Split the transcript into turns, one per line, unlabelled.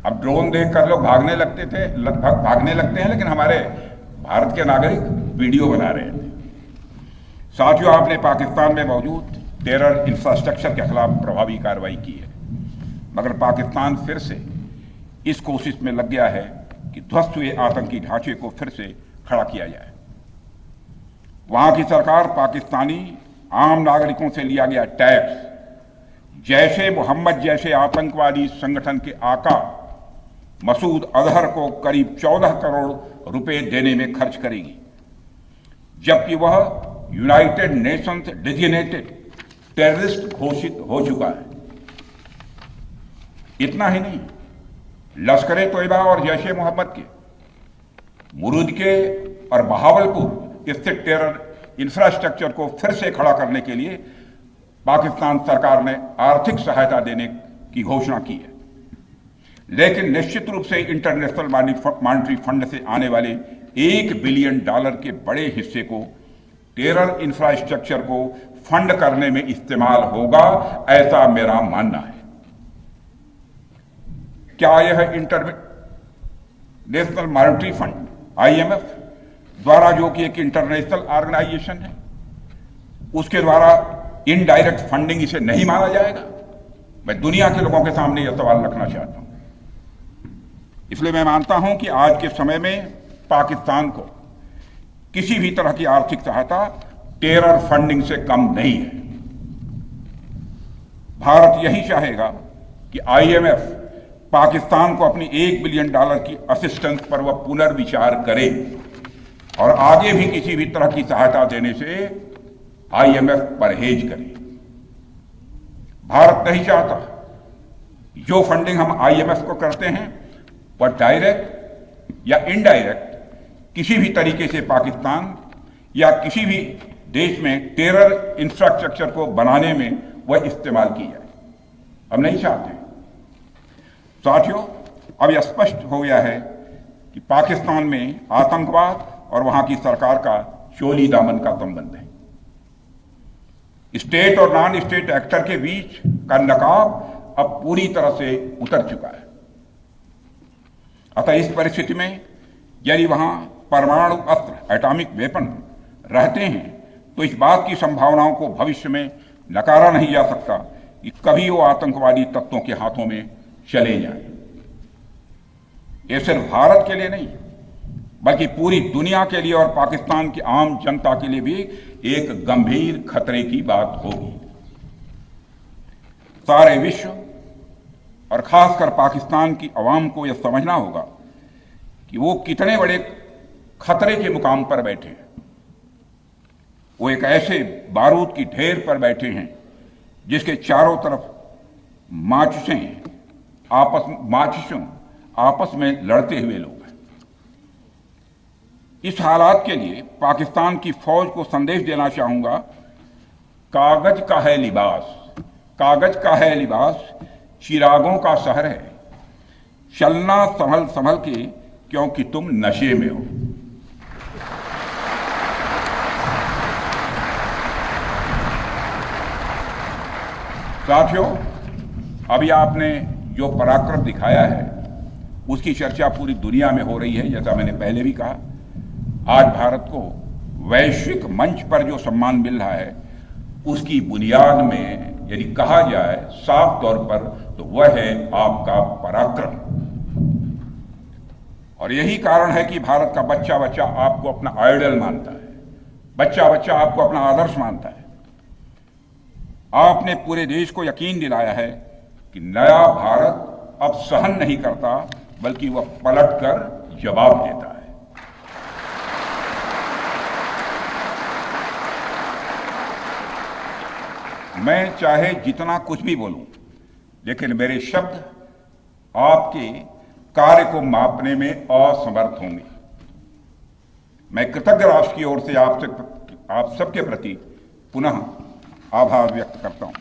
अब ड्रोन देखकर लोग भागने लगते हैं, लेकिन हमारे भारत के नागरिक वीडियो बना रहे थे। साथियों, आपने पाकिस्तान में मौजूद टेरर इंफ्रास्ट्रक्चर के खिलाफ प्रभावी कार्रवाई की है, मगर पाकिस्तान फिर से इस कोशिश में लग गया है कि ध्वस्त हुए आतंकी ढांचे को फिर से खड़ा किया जाए। वहां की सरकार पाकिस्तानी आम नागरिकों से लिया गया टैक्स जैशे मोहम्मद जैसे आतंकवादी संगठन के आका मसूद अजहर को करीब 14 करोड़ रुपए देने में खर्च करेगी, जबकि वह यूनाइटेड नेशंस डेजिग्नेटेड टेररिस्ट घोषित हो चुका है। इतना ही नहीं, लश्कर-ए-तोयबा और जैशे मोहम्मद के मुरूद के और बहावलपुर स्थित टेरर इंफ्रास्ट्रक्चर को फिर से खड़ा करने के लिए पाकिस्तान सरकार ने आर्थिक सहायता देने की घोषणा की है, लेकिन निश्चित रूप से इंटरनेशनल मॉनेटरी फंड से आने वाले $1 बिलियन के बड़े हिस्से को टेरर इंफ्रास्ट्रक्चर को फंड करने में इस्तेमाल होगा, ऐसा मेरा मानना है। क्या यह इंटरनेशनल मॉनेटरी फंड IMF द्वारा, जो कि एक इंटरनेशनल ऑर्गेनाइजेशन है, उसके द्वारा इनडायरेक्ट फंडिंग इसे नहीं माना जाएगा? मैं दुनिया के लोगों के सामने यह सवाल रखना चाहता हूं। इसलिए मैं मानता हूं कि आज के समय में पाकिस्तान को किसी भी तरह की आर्थिक सहायता टेरर फंडिंग से कम नहीं है। भारत यही चाहेगा कि IMF पाकिस्तान को अपनी $1 बिलियन की असिस्टेंस पर वह पुनर्विचार करे और आगे भी किसी भी तरह की सहायता देने से IMF परहेज करे। भारत नहीं चाहता जो फंडिंग हम IMF को करते हैं वह डायरेक्ट या इनडायरेक्ट किसी भी तरीके से पाकिस्तान या किसी भी देश में टेरर इंफ्रास्ट्रक्चर को बनाने में वह इस्तेमाल की जाए। हम नहीं चाहते। साथियों, अब यह स्पष्ट हो गया है कि पाकिस्तान में आतंकवाद और वहां की सरकार का चोली दामन का संबंध है। स्टेट और नॉन स्टेट एक्टर के बीच का नकाब अब पूरी तरह से उतर चुका है। अतः इस परिस्थिति में यदि वहां परमाणु अस्त्र एटॉमिक वेपन रहते हैं तो इस बात की संभावनाओं को भविष्य में नकारा नहीं जा सकता कि कभी वो आतंकवादी तत्वों के हाथों में चले जाएं। ये सिर्फ भारत के लिए नहीं बल्कि पूरी दुनिया के लिए और पाकिस्तान की आम जनता के लिए भी एक गंभीर खतरे की बात होगी। सारे विश्व और खासकर पाकिस्तान की आवाम को यह समझना होगा कि वो कितने बड़े खतरे के मुकाम पर बैठे हैं। वो एक ऐसे बारूद की ढेर पर बैठे हैं जिसके चारों तरफ माचिसों आपस में लड़ते हुए लोग हैं। इस हालात के लिए पाकिस्तान की फौज को संदेश देना चाहूंगा, कागज का है लिबास, कागज का है लिबास, चिरागों का शहर है, चलना संभल संभल के क्योंकि तुम नशे में हो। साथियों, अभी आपने जो पराक्रम दिखाया है उसकी चर्चा पूरी दुनिया में हो रही है। जैसा मैंने पहले भी कहा, आज भारत को वैश्विक मंच पर जो सम्मान मिल रहा है उसकी बुनियाद में यदि कहा जाए साफ तौर पर तो वह है आपका पराक्रम। और यही कारण है कि भारत का बच्चा बच्चा आपको अपना आइडल मानता है, बच्चा बच्चा आपको अपना आदर्श मानता है। आपने पूरे देश को यकीन दिलाया है कि नया भारत अब सहन नहीं करता बल्कि वह पलटकर जवाब देता है। मैं चाहे जितना कुछ भी बोलूं, लेकिन मेरे शब्द आपके कार्य को मापने में असमर्थ होंगे। मैं कृतज्ञ राष्ट्र की ओर से आप सबके प्रति पुनः आभार व्यक्त करता हूं।